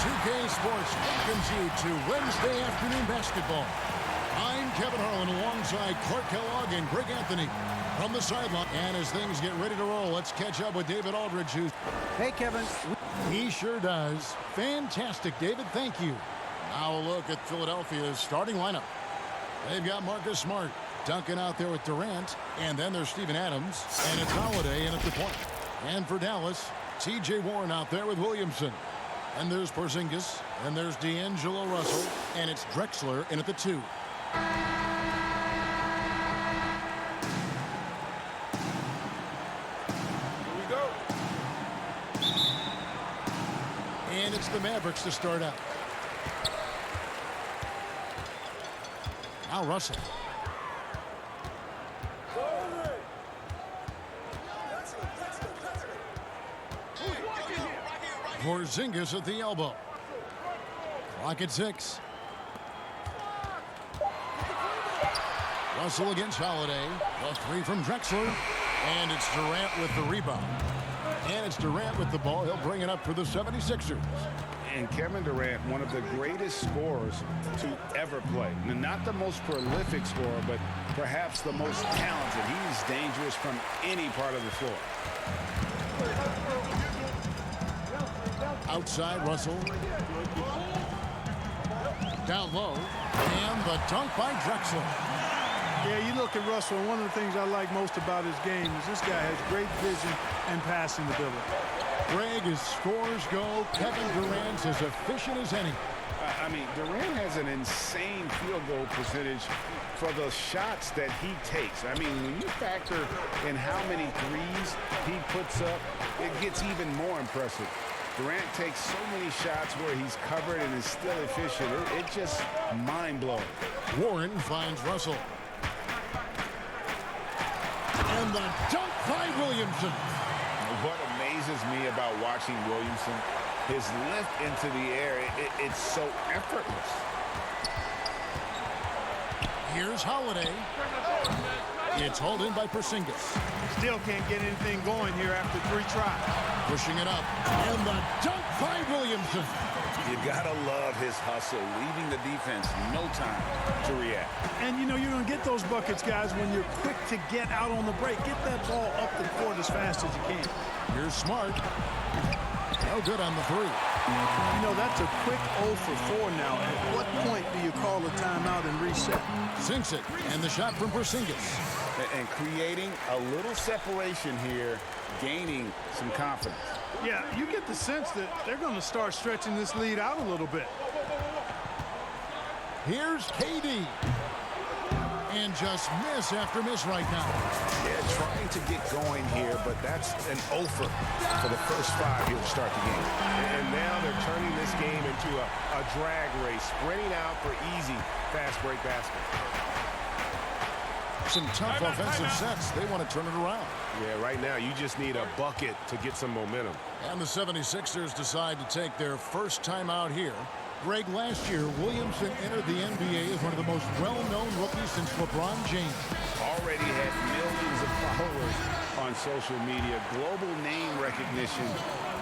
J2K Sports welcomes you to Wednesday afternoon basketball. I'm Kevin Harlan alongside Clark Kellogg and Greg Anthony from the sideline. And as things get ready to roll, let's catch up with David Aldridge. Hey, Kevin. He sure does. Fantastic, David. Thank you. Now a look at Philadelphia's starting lineup. They've got Marcus Smart, Duncan out there with Durant, and then there's Steven Adams, and it's Holiday in at the point. And for Dallas, T.J. Warren out there with Williamson. And there's Porzingis, and there's D'Angelo Russell, and it's Drexler in at the 2. Here we go. And it's the Mavericks to start out. Now Russell. Porzingis at the elbow. Clock at 6. Russell against Holiday. The 3 from Drexler. And it's Durant with the rebound. And it's Durant with the ball. He'll bring it up for the 76ers. And Kevin Durant, one of the greatest scorers to ever play. Not the most prolific scorer, but perhaps the most talented. He's dangerous from any part of the floor. Outside, Russell. Down low. And the dunk by Drexler. Yeah, you look at Russell, and one of the things I like most about his game is this guy has great vision and passing ability. Greg, as scores go, Kevin Durant's as efficient as any. I mean, Durant has an insane field goal percentage for the shots that he takes. I mean, when you factor in how many threes he puts up, it gets even more impressive. Durant takes so many shots where he's covered and is still efficient. It's just mind-blowing. Warren finds Russell. And the dunk by Williamson. What amazes me about watching Williamson, his lift into the air, it's so effortless. Here's Holiday. It's hauled in by Porzingis. Still can't get anything going here after 3 tries. Pushing it up. And the dunk by Williamson. You gotta love his hustle, leaving the defense no time to react. And, you know, you're going to get those buckets, guys, when you're quick to get out on the break. Get that ball up the court as fast as you can. Here's Smart. No good on the 3. You know, that's a quick 0 for 4 now. At what point do you call a timeout and reset? Sinks it. And the shot from Porzingis. And creating a little separation here, gaining some confidence. Yeah, you get the sense that they're going to start stretching this lead out a little bit. Here's KD. And just miss after miss right now. Yeah, trying to get going here, but that's an offer for the first 5 here to start the game. And now they're turning this game into a drag race, sprinting out for easy, fast break basket. Some tough offensive sets. They want to turn it around. Yeah, right now you just need a bucket to get some momentum. And the 76ers decide to take their first time out here. Greg, last year, Williamson entered the NBA as one of the most well-known rookies since LeBron James. Already had millions of followers on social media, global name recognition.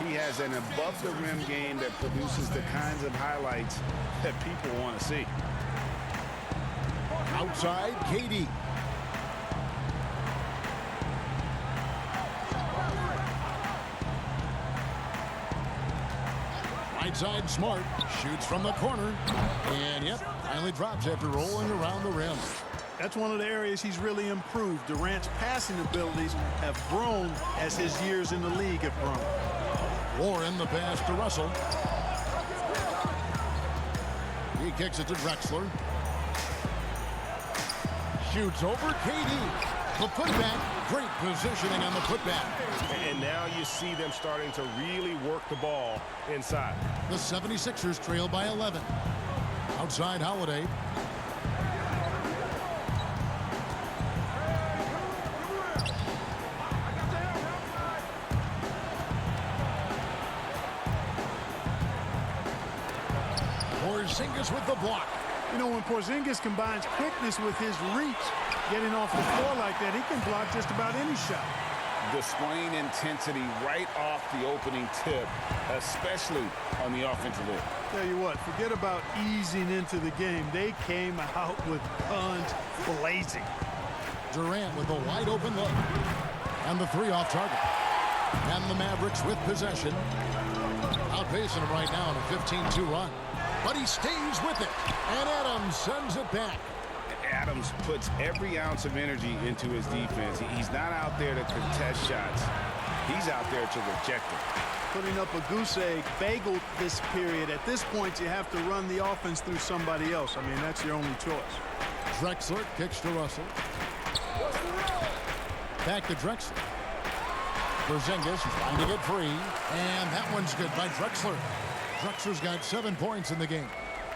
He has an above-the-rim game that produces the kinds of highlights that people want to see. Outside, KD. Right side, Smart shoots from the corner. And, yep, finally drops after rolling around the rim. That's one of the areas he's really improved. Durant's passing abilities have grown as his years in the league have grown. Warren, the pass to Russell. He kicks it to Drexler. Shoots over KD. The putback, great positioning on the putback. And now you see them starting to really work the ball inside. The 76ers trail by 11. Outside, Holiday. Porzingis with the block. You know, when Porzingis combines quickness with his reach, getting off the floor like that, he can block just about any shot. displaying intensity right off the opening tip, especially on the offensive end. Tell you what, forget about easing into the game. They came out with guns blazing. Durant with a wide open look. And the three off target. And the Mavericks with possession. Outpacing him right now in a 15-2 run. But he stays with it. And Adams sends it back. Adams puts every ounce of energy into his defense. He's not out there to contest shots. He's out there to reject them. Putting up a goose egg, bagel this period. At this point, you have to run the offense through somebody else. I mean, that's your only choice. Drexler kicks to Russell. Back to Drexler. Porzingis trying to get free. And that one's good by Drexler. Drexler's got 7 points in the game.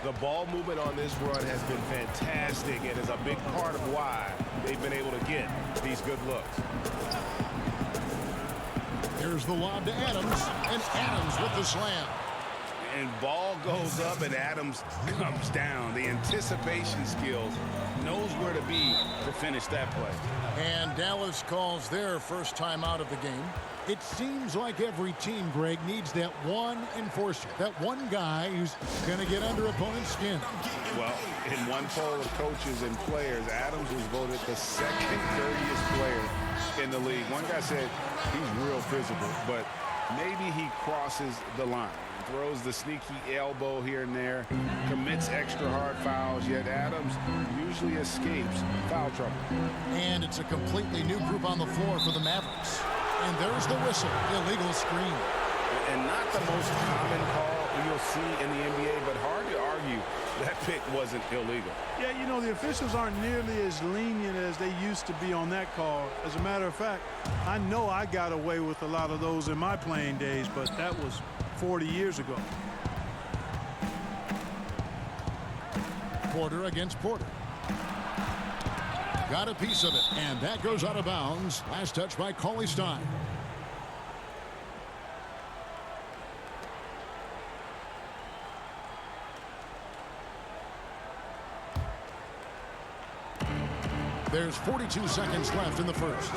The ball movement on this run has been fantastic and is a big part of why they've been able to get these good looks. Here's the lob to Adams, and Adams with the slam. And ball goes up and Adams comes down. The anticipation skills, knows where to be to finish that play. And Dallas calls their first time out of the game. It seems like every team, Greg, needs that one enforcer, that one guy who's going to get under opponent's skin. Well, in one poll of coaches and players, Adams was voted the second dirtiest player in the league. One guy said he's real physical, but maybe he crosses the line. Throws the sneaky elbow here and there, commits extra hard fouls, yet Adams usually escapes foul trouble. And it's a completely new group on the floor for the Mavericks. And there's the whistle, illegal screen. And not the most common call you'll see in the NBA, but hard to argue that pick wasn't illegal. Yeah, you know, the officials aren't nearly as lenient as they used to be on that call. As a matter of fact, I know I got away with a lot of those in my playing days, but that was 40 years ago. Porter against Porter. Got a piece of it, and that goes out of bounds. Last touch by Cauley-Stein. There's 42 seconds left in the first.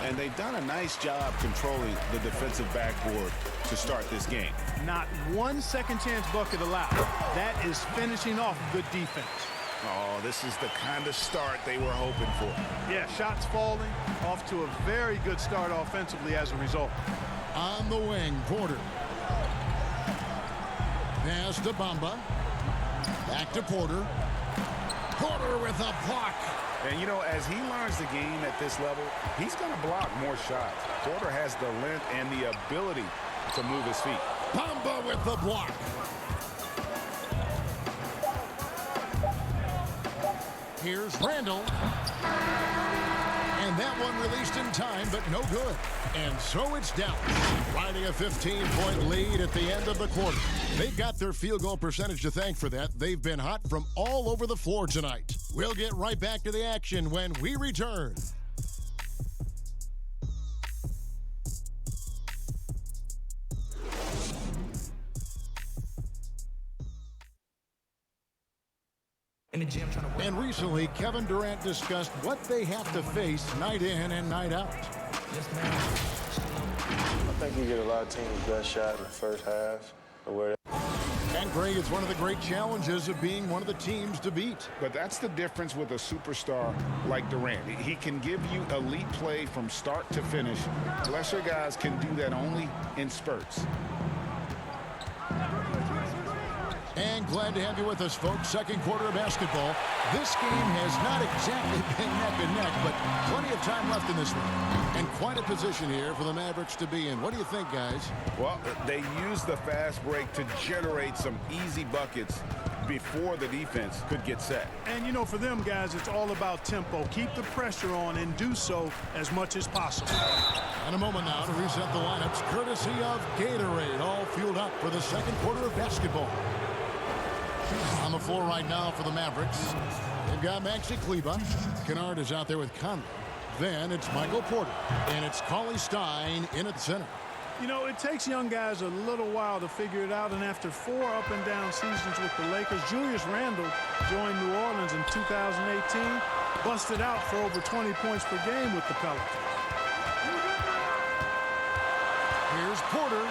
And they've done a nice job controlling the defensive backboard to start this game. Not one second chance bucket allowed. That is finishing off good defense. Oh, this is the kind of start they were hoping for. Yeah, shots falling, off to a very good start offensively as a result. On the wing, Porter. Pass to Bamba. Back to Porter. Porter with a block. And, you know, as he learns the game at this level, he's going to block more shots. Porter has the length and the ability to move his feet. Bamba with the block. Here's Randall. And that one released in time, but no good. And so it's Dallas, riding a 15-point lead at the end of the quarter. They've got their field goal percentage to thank for that. They've been hot from all over the floor tonight. We'll get right back to the action when we return. And recently, Kevin Durant discussed what they have to face night in and night out. I think you get a lot of teams' best shot in the first half. And Greg, it's one of the great challenges of being one of the teams to beat. But that's the difference with a superstar like Durant. He can give you elite play from start to finish. Lesser guys can do that only in spurts. And glad to have you with us, folks. Second quarter of basketball. This game has not exactly been neck and neck, but plenty of time left in this one. And quite a position here for the Mavericks to be in. What do you think, guys? Well, they used the fast break to generate some easy buckets before the defense could get set. And, you know, for them, guys, it's all about tempo. Keep the pressure on and do so as much as possible. And a moment now to reset the lineups, courtesy of Gatorade, all fueled up for the second quarter of basketball. On the floor right now for the Mavericks, they've got Maxi Kleber. Kennard is out there with Conley. Then it's Michael Porter, and it's Cauley-Stein in at center. You know, it takes young guys a little while to figure it out, and after 4 up-and-down seasons with the Lakers, Julius Randle joined New Orleans in 2018, busted out for over 20 points per game with the Pelicans. Porter.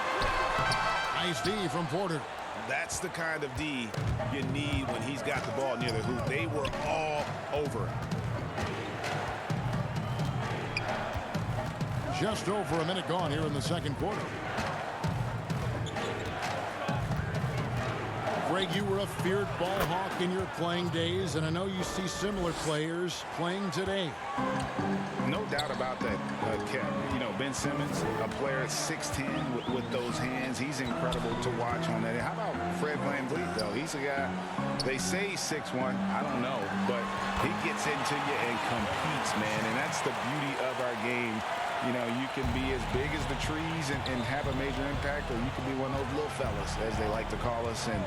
Nice D from Porter. That's the kind of D you need when he's got the ball near the hoop. They were all over him. Just over a minute gone here in the second quarter. Greg, you were a feared ball hawk in your playing days, and I know you see similar players playing today. No doubt about that, Kev. You know, Ben Simmons, a player at 6'10", with those hands. He's incredible to watch on that. How about Fred VanVleet, though? He's a guy, they say 6'1". I don't know, but he gets into you and competes, man, and that's the beauty of our game. You know, you can be as big as the trees and have a major impact, or you can be one of those little fellas, as they like to call us, and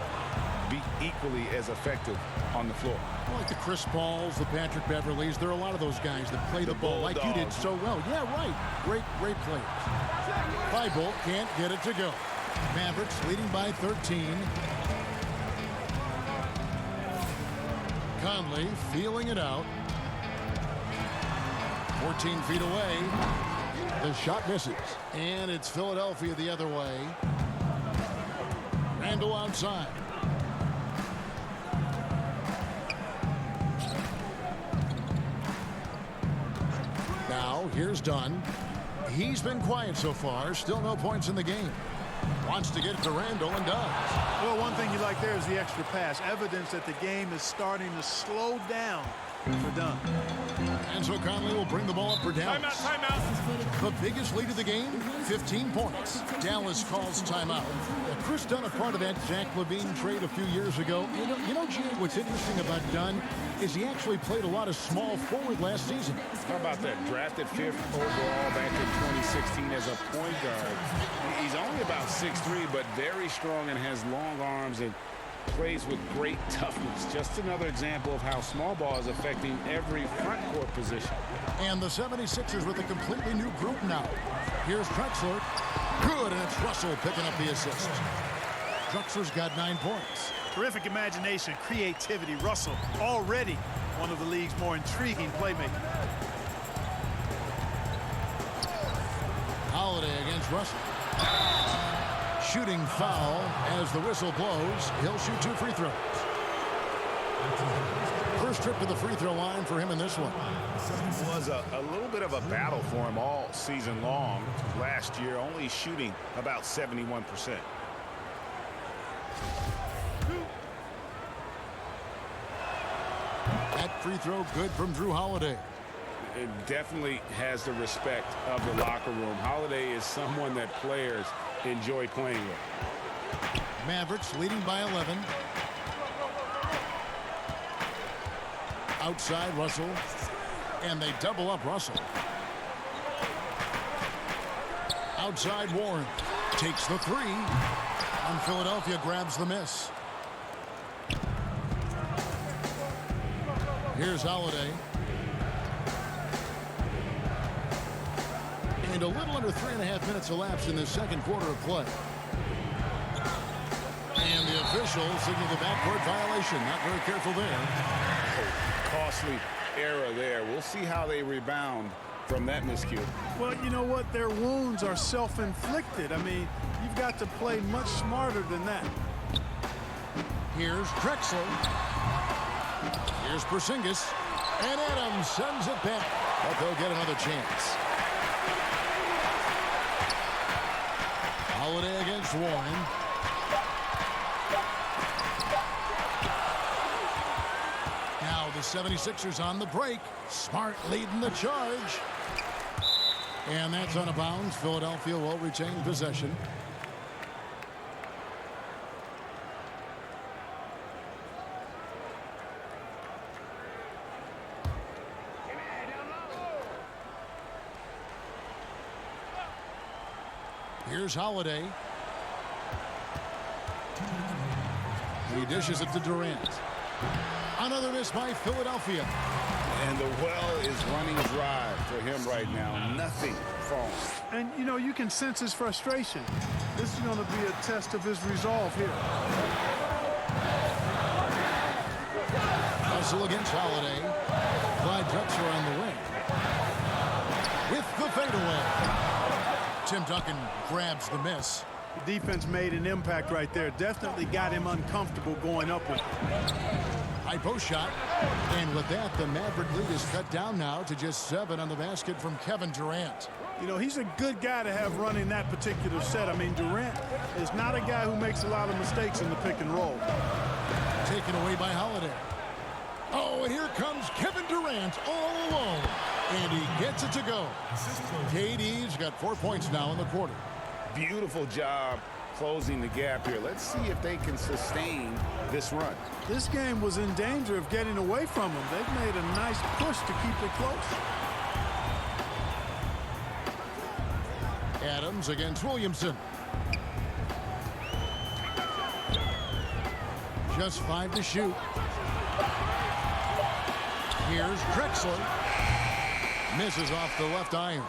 be equally as effective on the floor. I like the Chris Pauls, the Patrick Beverleys. There are a lot of those guys that play the ball like you did so well. Yeah, right. Great players. Thibault can't get it to go. Mavericks leading by 13. Conley feeling it out. 14 feet away. The shot misses. And it's Philadelphia the other way. Randle outside. Now, here's Dunn. He's been quiet so far. Still no points in the game. Wants to get to Randle and does. Well, one thing you like there is the extra pass. Evidence that the game is starting to slow down for Dunn. And so Conley will bring the ball up for Dallas. Timeout. The biggest lead of the game, 15 points. Dallas calls timeout. Chris Dunn, a part of that Zach LaVine trade a few years ago. You know, Jay, what's interesting about Dunn is he actually played a lot of small forward last season. How about that? Drafted 5th overall back in 2016 as a point guard. He's only about 6'3", but very strong and has long arms and plays with great toughness. Just another example of how small ball is affecting every front court position. And the 76ers with a completely new group now. Here's Drexler. Good, and it's Russell picking up the assist. Drexler's got 9 points. Terrific imagination, creativity. Russell already one of the league's more intriguing playmakers. Holiday against Russell. Shooting foul as the whistle blows. He'll shoot 2 free throws. First trip to the free throw line for him in this one. It was a little bit of a battle for him all season long. Last year, only shooting about 71%. That free throw good from Drew Holiday. It definitely has the respect of the locker room. Holiday is someone that players enjoy playing with. Mavericks leading by 11. Outside Russell. And they double up Russell. Outside Warren. Takes the 3. And Philadelphia grabs the miss. Here's Holiday. And a little under 3.5 minutes elapsed in the second quarter of play. And the official signaled the backcourt violation. Not very careful there. Costly error there. We'll see how they rebound from that miscue. Well, you know what? Their wounds are self-inflicted. I mean, you've got to play much smarter than that. Here's Drexler. Here's Porzingis. And Adams sends it back. But they'll get another chance. Holiday against Warren. Now the 76ers on the break. Smart leading the charge. And that's out of bounds. Philadelphia will retain possession. Here's Holiday. He dishes it to Durant. Another miss by Philadelphia. And the well is running dry for him right now. Nothing falling. And, you know, you can sense his frustration. This is going to be a test of his resolve here. Hustle against Holiday. Clyde Drexler on the wing. With the fadeaway. Tim Duncan grabs the miss. The defense made an impact right there. Definitely got him uncomfortable going up with it. High post shot. And with that, the Maverick lead is cut down now to just 7 on the basket from Kevin Durant. You know, he's a good guy to have running that particular set. I mean, Durant is not a guy who makes a lot of mistakes in the pick and roll. Taken away by Holiday. Oh, and here comes Kevin Durant all alone. And he gets it to go. KD's got 4 points now in the quarter. Beautiful job closing the gap here. Let's see if they can sustain this run. This game was in danger of getting away from them. They've made a nice push to keep it close. Adams against Williamson. Just 5 to shoot. Here's Drexler. Misses off the left iron.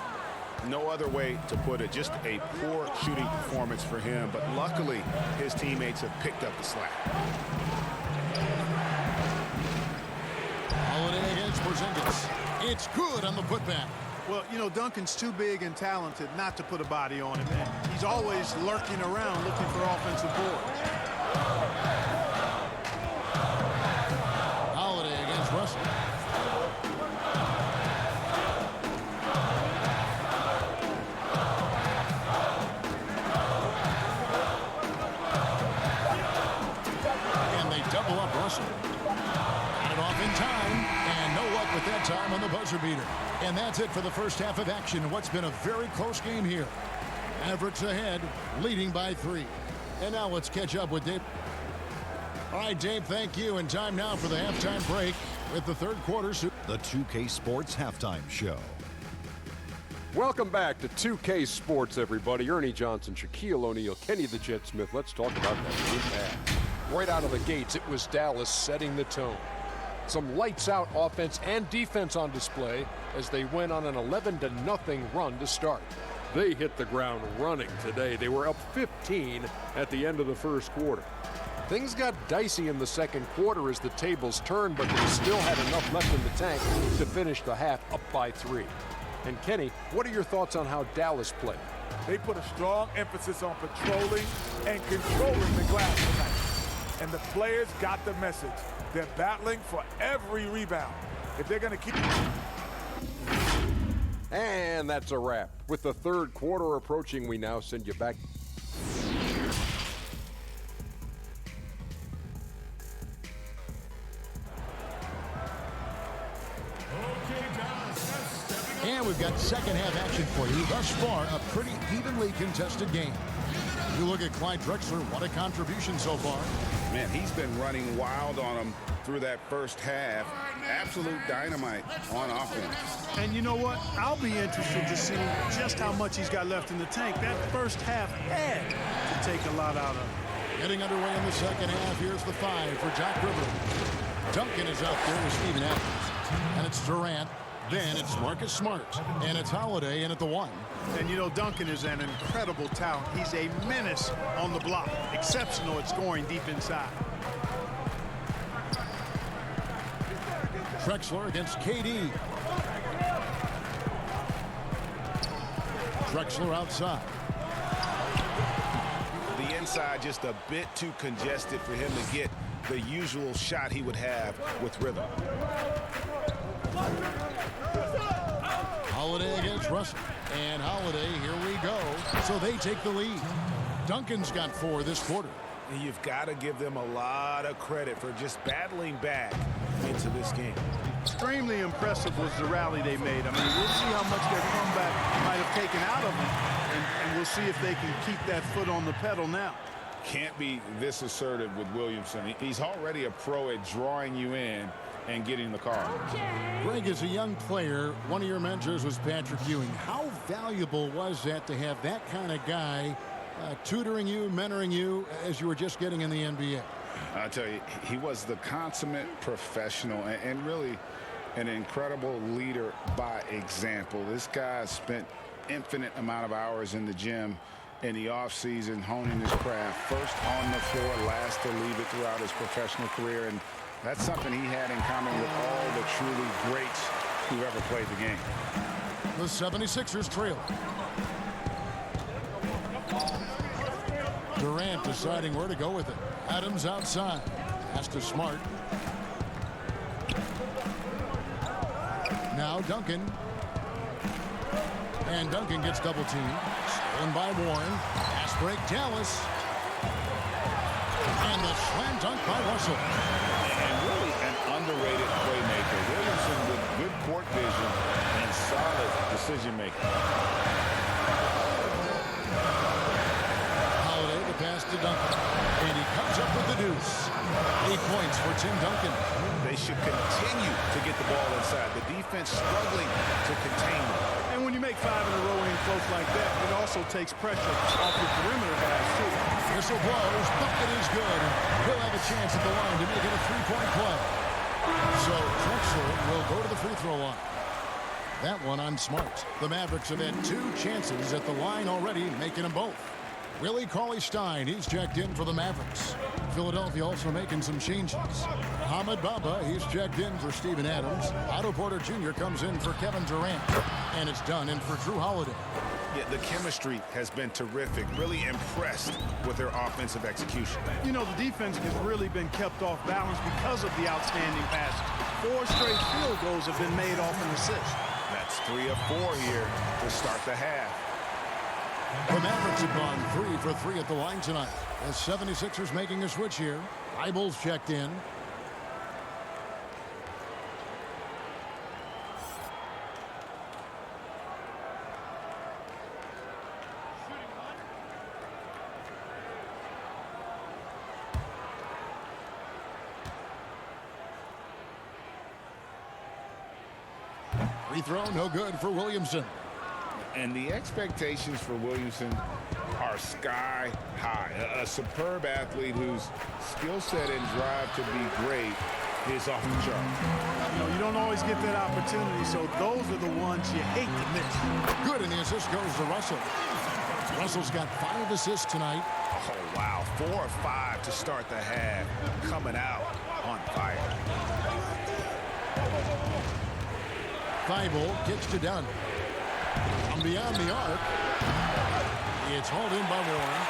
No other way to put it. Just a poor shooting performance for him. But luckily, his teammates have picked up the slack. Holiday against Porzingis. It's good on the putback. Well, you know, Duncan's too big and talented not to put a body on him. And he's always lurking around looking for offensive boards. Holiday against Russell. And they double up Russell. Got it off in time, and no luck with that time on the buzzer beater. And that's it for the first half of action. What's been a very close game here. Mavericks ahead, leading by 3. And now let's catch up with Dave. All right, Dave, thank you. And time now for the halftime break with the third quarter. The 2K Sports Halftime Show. Welcome back to 2K Sports, everybody. Ernie Johnson, Shaquille O'Neal, Kenny the Jet Smith. Let's talk about that good half. Right out of the gates, it was Dallas setting the tone. Some lights-out offense and defense on display as they went on an 11-0 run to start. They hit the ground running today. They were up 15 at the end of the first quarter. Things got dicey in the second quarter as the tables turned, but they still had enough left in the tank to finish the half up by 3. And Kenny, what are your thoughts on how Dallas played? They put a strong emphasis on patrolling and controlling the glass tonight. And the players got the message. They're battling for every rebound. If they're going to keep... And that's a wrap. With the third quarter approaching, we now send you back. And we've got second half action for you. Thus far, a pretty evenly contested game. You look at Clyde Drexler, what a contribution so far. Man, he's been running wild on them through that first half. Absolute dynamite on offense. And you know what? I'll be interested to see just how much he's got left in the tank. That first half had to take a lot out of him. Getting underway in the second half. Here's the 5 for Jack Rivers. Duncan is out there with Steven Adams. And it's Durant. Then it's Marcus Smart. And it's Holiday in at the 1. And you know, Duncan is an incredible talent. He's a menace on the block. Exceptional at scoring deep inside. Drexler against KD. Drexler outside. The inside just a bit too congested for him to get the usual shot he would have with rhythm. Holiday against Russell. And Holiday, here we go. So they take the lead. Duncan's got 4 this quarter. And you've got to give them a lot of credit for just battling back into this game. Extremely impressive was the rally they made. I mean, we'll see how much their comeback might have taken out of them. And we'll see if they can keep that foot on the pedal now. Can't be this assertive with Williamson. He's already a pro at drawing you in and getting the call. Greg, as a young player, one of your mentors was Patrick Ewing. How valuable was that to have that kind of guy tutoring you, mentoring you as you were just getting in the NBA? I'll tell you, he was the consummate professional and really an incredible leader by example. This guy spent infinite amount of hours in the gym in the offseason honing his craft. First on the floor, last to leave it throughout his professional career. And that's something he had in common with all the truly greats who ever played the game. The 76ers trail. Durant deciding where to go with it. Adams outside. Pass to Smart. Now Duncan. And Duncan gets double teamed. Stolen by Warren. Pass break Dallas. And the slam dunk by Russell. And really an underrated playmaker. Williamson with good court vision and solid decision making. Holiday the pass to Duncan. And he comes up with the deuce. 8 points for Tim Duncan. They should continue to get the ball inside. The defense struggling to contain them. And when you make 5 in a row in close like that, it also takes pressure off your perimeter guys, too. Whistle blows. Bucket is good. He'll have a chance at the line to make it a 3-point play. So Drexler will go to the free throw line. That one on Smart. The Mavericks have had 2 chances at the line already, making them both. Willie Cauley-Stein, he's checked in for the Mavericks. Philadelphia also making some changes. Ahmed Baba, he's checked in for Steven Adams. Otto Porter Jr. comes in for Kevin Durant. And it's done in for Drew Holiday. Yeah, the chemistry has been terrific. Really impressed with their offensive execution. You know, the defense has really been kept off balance because of the outstanding passes. 4 straight field goals have been made off an assist. That's 3 of 4 here to start the half. The Mavericks have gone 3 for 3 at the line tonight. The 76ers making a switch here. Eibel's checked in. Free throw, no good for Williamson. And the expectations for Williamson are sky high. A superb athlete whose skill set and drive to be great is off the chart. You know, you don't always get that opportunity, so those are the ones you hate to miss. Good, and the assist goes to Russell. Russell's got 5 assists tonight. Oh, wow. 4 or 5 to start the half. Coming out on fire. Thibault kicks to Dunn. From beyond the arc, it's hauled in by Warren.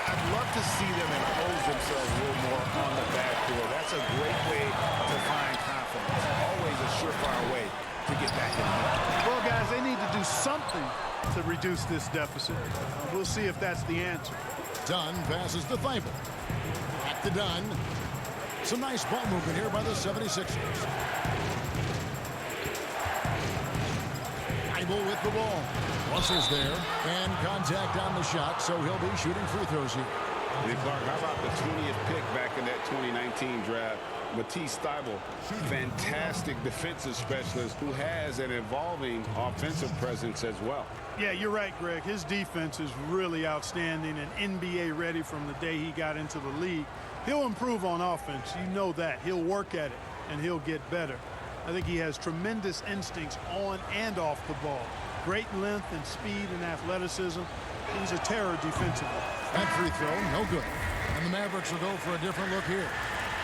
I'd love to see them impose themselves a little more on the backdoor. That's a great way to find confidence. Always a surefire way to get back in the game. Well, guys, they need to do something to reduce this deficit. We'll see if that's the answer. Dunn passes to Thibault. Back to Dunn. Some nice ball movement here by the 76ers. With the ball. Russell's there, and contact on the shot, so he'll be shooting free throws here. Hey, Clark, how about the 20th pick back in that 2019 draft? Matisse Thybulle, fantastic defensive specialist who has an evolving offensive presence as well. Yeah, you're right, Greg. His defense is really outstanding and NBA ready from the day he got into the league. He'll improve on offense. You know that. He'll work at it, and he'll get better. I think he has tremendous instincts on and off the ball. Great length and speed and athleticism. He's a terror defensively. That free throw, no good. And the Mavericks will go for a different look here.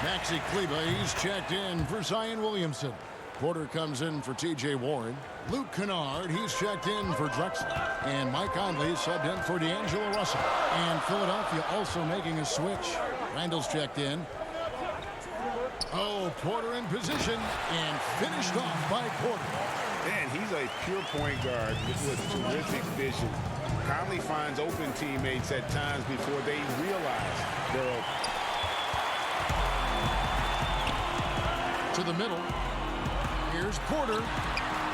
Maxi Kleber, he's checked in for Zion Williamson. Porter comes in for T.J. Warren. Luke Kennard, he's checked in for Drexler. And Mike Conley subbed in for D'Angelo Russell. And Philadelphia also making a switch. Randall's checked in. Oh, Porter in position and finished off by Porter. Man, he's a pure point guard with terrific vision. Conley finds open teammates at times before they realize they're open. To the middle. Here's Porter.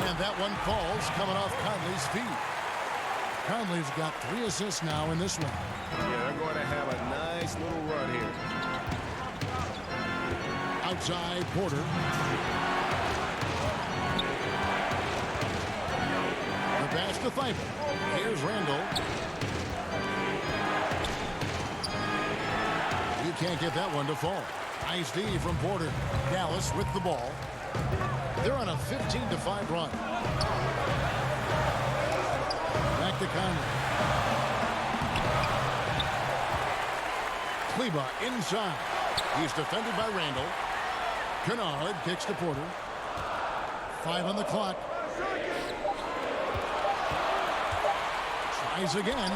And that one falls coming off Conley's feet. Conley's got 3 assists now in this one. Yeah, they're going to have a nice little run here. Outside Porter. The pass to Thibault. Here's Randall. You can't get that one to fall. Nice D from Porter. Dallas with the ball. They're on a 15-5 run. Back to Conley. Kleber inside. He's defended by Randall. Kennard kicks to Porter. 5 on the clock. Tries again.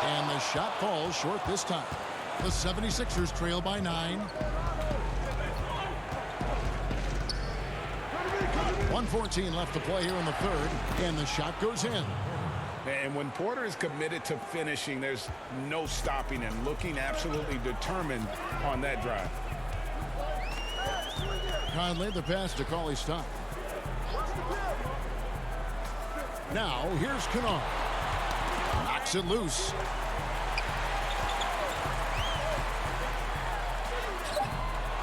And the shot falls short this time. The 76ers trail by 9. 1:14 left to play here in the third. And the shot goes in. And when Porter is committed to finishing, there's no stopping him, looking absolutely determined on that drive. Conley the pass to Cauley Stein. Now here's Kennard. Knocks it loose.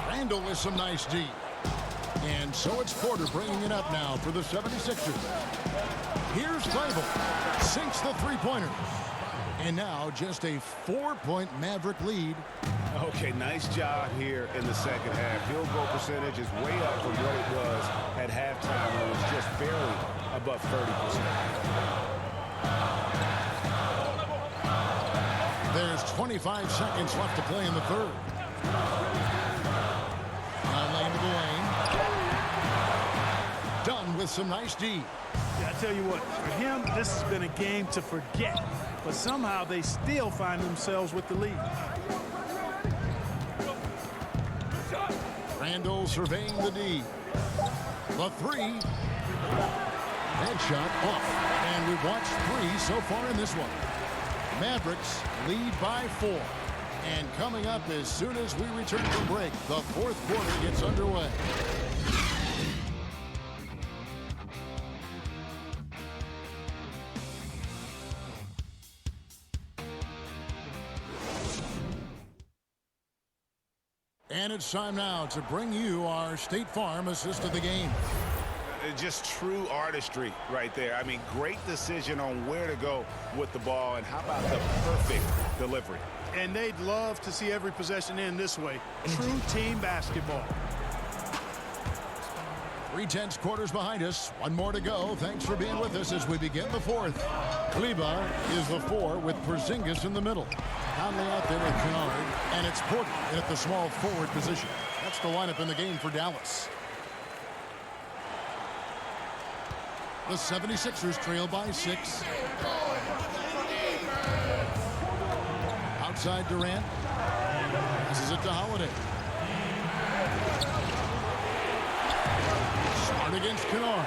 Randall with some nice D. And so it's Porter bringing it up now for the 76ers. Here's Bible. Sinks the three-pointer. And now just a 4-point Maverick lead. Okay, nice job here in the second half. Field goal percentage is way up from what it was at halftime when it was just barely above 30%. There's 25 seconds left to play in the third. Conley into the lane. Dunn with some nice D. Yeah, I tell you what, for him, this has been a game to forget. But somehow they still find themselves with the lead. Randall surveying the D. The three. Headshot off. And we've watched 3 so far in this one. Mavericks lead by 4. And coming up as soon as we return from break, the fourth quarter gets underway. And it's time now to bring you our State Farm assist of the game. Just true artistry right there. I mean, great decision on where to go with the ball, and how about the perfect delivery. And they'd love to see every possession end this way. True team basketball. 3/10 quarters behind us. One more to go. Thanks for being with us as we begin the fourth. Kleber is the 4 with Porzingis in the middle. Conley out there with Kennard. And it's Porter at the small forward position. That's the lineup in the game for Dallas. The 76ers trail by 6. Outside Durant. Passes it to Holiday. Smart against Kennard.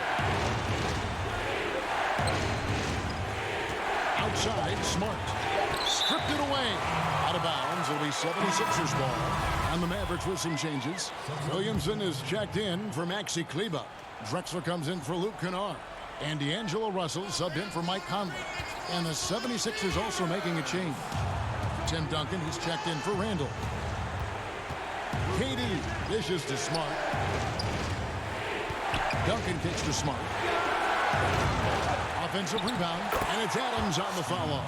Outside, Smart. Stripped it away. Out of bounds. It'll be 76ers ball. And the Mavericks with some changes. Williamson is checked in for Maxi Kleber. Drexler comes in for Luke Kennard. And D'Angelo Russell subbed in for Mike Conley. And the 76ers also making a change. Tim Duncan, he's checked in for Randall. KD dishes to Smart. Duncan kicks to Smart. Offensive rebound, and it's Adams on the follow.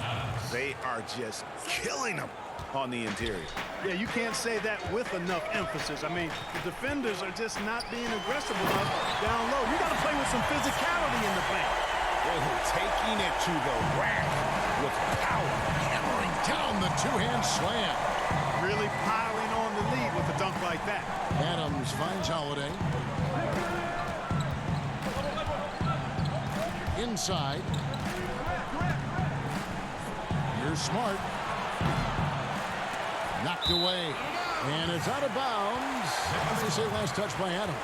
They are just killing them on the interior. Yeah, you can't say that with enough emphasis. I mean, the defenders are just not being aggressive enough down low. You got to play with some physicality in the paint. Taking it to the rack with power. Hammering down the two-hand slam. Really piling on the lead with a dunk like that. Adams finds Holiday. Inside. Here's Smart. Knocked away. And it's out of bounds. As they say, last touch by Adams.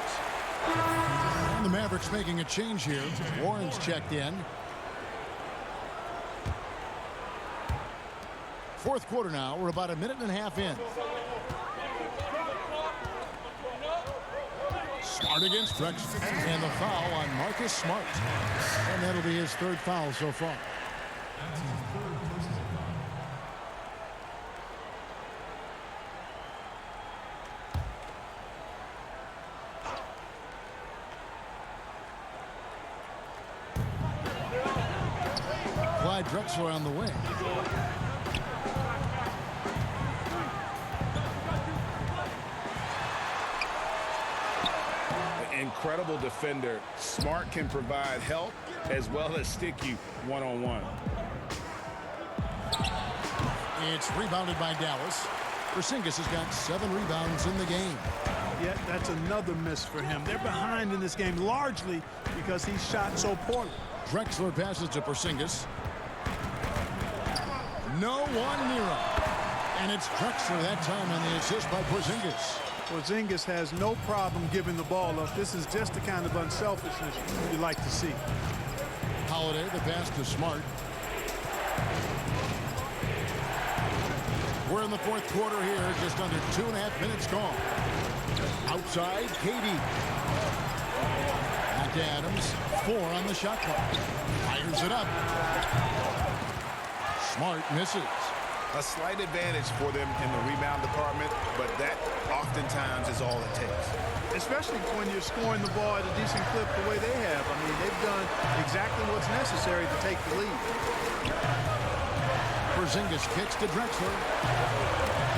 And the Mavericks making a change here. Warren's checked in. Fourth quarter now. We're about a minute and a half in. Smart against Drexler. And the foul on Marcus Smart. And that'll be his third foul so far. Drexler on the wing. Incredible defender. Smart can provide help as well as stick you one-on-one. It's rebounded by Dallas. Porzingis has got 7 rebounds in the game. Yeah, that's another miss for him. They're behind in this game largely because he shot so poorly. Drexler passes to Porzingis. No one near him. And it's Drexler that time on the assist by Porzingis. Porzingis has no problem giving the ball up. This is just the kind of unselfishness you like to see. Holiday, the pass to Smart. We're in the fourth quarter here, just under 2.5 minutes gone. Outside, KD. Back to Adams. 4 on the shot clock. Fires it up. Smart misses. A slight advantage for them in the rebound department, but that oftentimes is all it takes. Especially when you're scoring the ball at a decent clip the way they have. I mean, they've done exactly what's necessary to take the lead. Porzingis kicks to Drexler.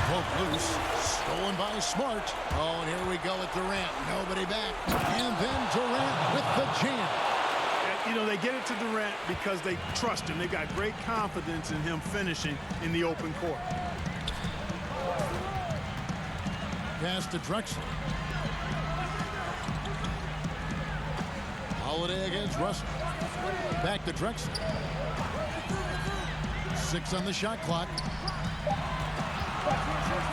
Poke loose. Stolen by Smart. Oh, and here we go with Durant. Nobody back. And then Durant with the jam. You know, they get it to Durant because they trust him. They got great confidence in him finishing in the open court. Pass to Drexler. Holiday against Russell. Back to Drexler. 6 on the shot clock.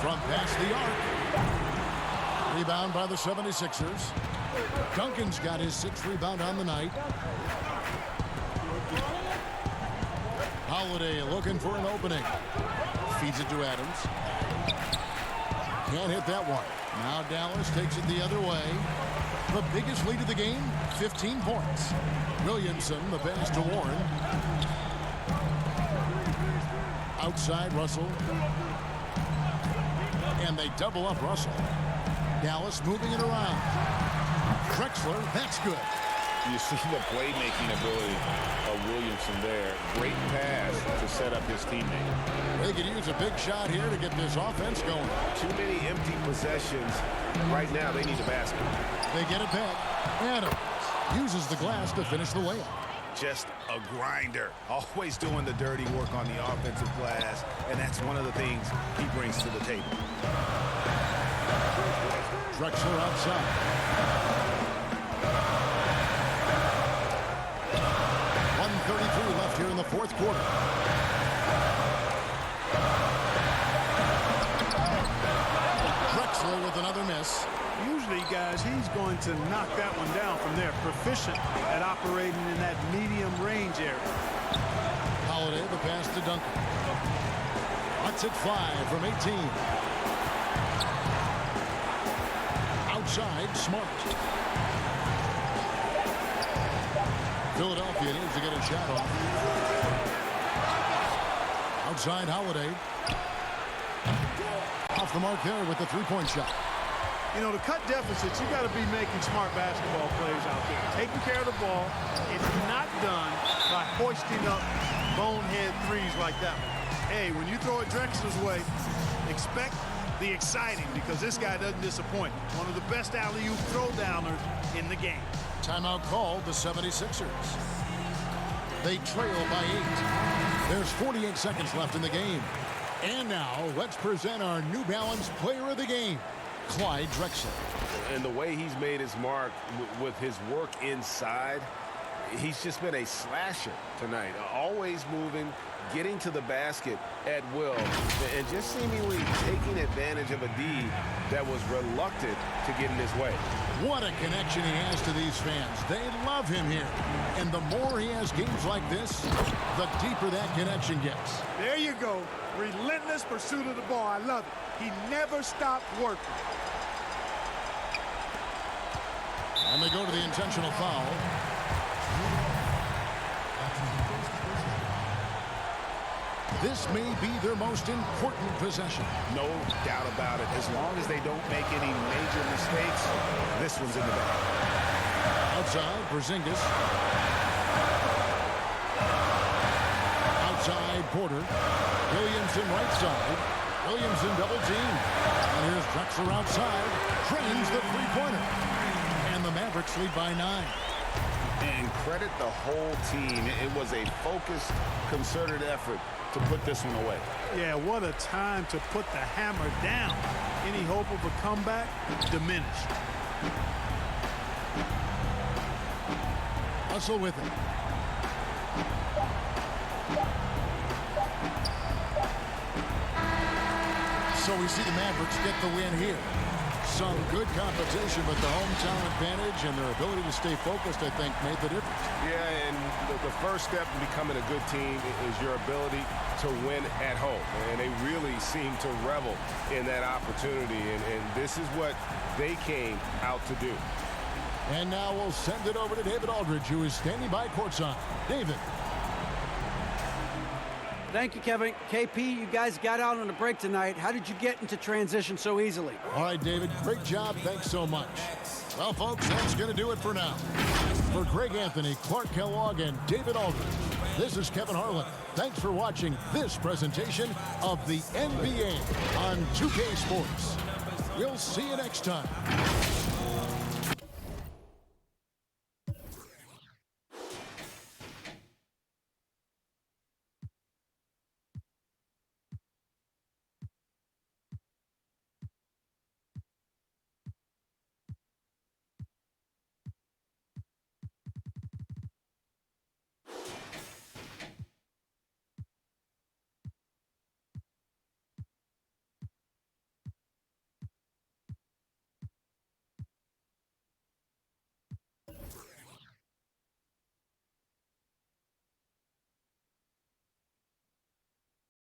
From past the arc. Rebound by the 76ers. Duncan's got his 6th rebound on the night. Holiday looking for an opening. Feeds it to Adams. Can't hit that one. Now Dallas takes it the other way. The biggest lead of the game, 15 points. Williamson, the pass to Warren. Outside Russell. And they double up Russell. Dallas moving it around. Drexler, that's good. You see the playmaking ability of Williamson there. Great pass to set up his teammate. They could use a big shot here to get this offense going. Too many empty possessions. Right now, they need a basket. They get it back. Adams uses the glass to finish the layup. Just a grinder. Always doing the dirty work on the offensive glass, and that's one of the things he brings to the table. Drexler outside. 1:33 left here in the fourth quarter. Drexler with another miss. Usually, guys, he's going to knock that one down from there. Proficient at operating in that medium range area. Holiday, the pass to Duncan. Lets it fly from 18. Outside, Smart. Philadelphia needs to get a shot off. Outside, Holiday. Off the mark there with the three-point shot. You know, to cut deficits, you got to be making smart basketball plays out there. Taking care of the ball. It's not done by hoisting up bonehead threes like that one. Hey, when you throw it Drexler's way, expect the exciting because this guy doesn't disappoint. One of the best alley-oop throwdowners in the game. Timeout called the 76ers. They trail by 8. There's 48 seconds left in the game. And now, let's present our New Balance Player of the Game, Clyde Drexler. And the way he's made his mark with his work inside, he's just been a slasher tonight. Always moving, getting to the basket at will, and just seemingly taking advantage of a D that was reluctant to get in his way. What a connection he has to these fans. They love him here. And the more he has games like this, the deeper that connection gets. There you go. Relentless pursuit of the ball. I love it. He never stopped working. And they go to the intentional foul. This may be their most important possession. No doubt about it. As long as they don't make any major mistakes, this one's in the bag. Outside, Porzingis. Outside, Porter. Williamson right side. Williamson double team. And here's Drexler outside. Drains the three-pointer. And the Mavericks lead by 9. And credit the whole team. It was a focused, concerted effort to put this one away. Yeah, what a time to put the hammer down. Any hope of a comeback diminished. Russell with it. So we see the Mavericks get the win here. Some good competition, but the hometown advantage and their ability to stay focused, I think, made the difference. Yeah, and the first step in becoming a good team is your ability to win at home. And they really seem to revel in that opportunity, and this is what they came out to do. And now we'll send it over to David Aldridge, who is standing by courtside. David. Thank you, Kevin. KP, you guys got out on a break tonight. How did you get into transition so easily? All right, David, great job. Thanks so much. Well, folks, that's going to do it for now. For Greg Anthony, Clark Kellogg, and David Aldridge, this is Kevin Harlan. Thanks for watching this presentation of the NBA on 2K Sports. We'll see you next time.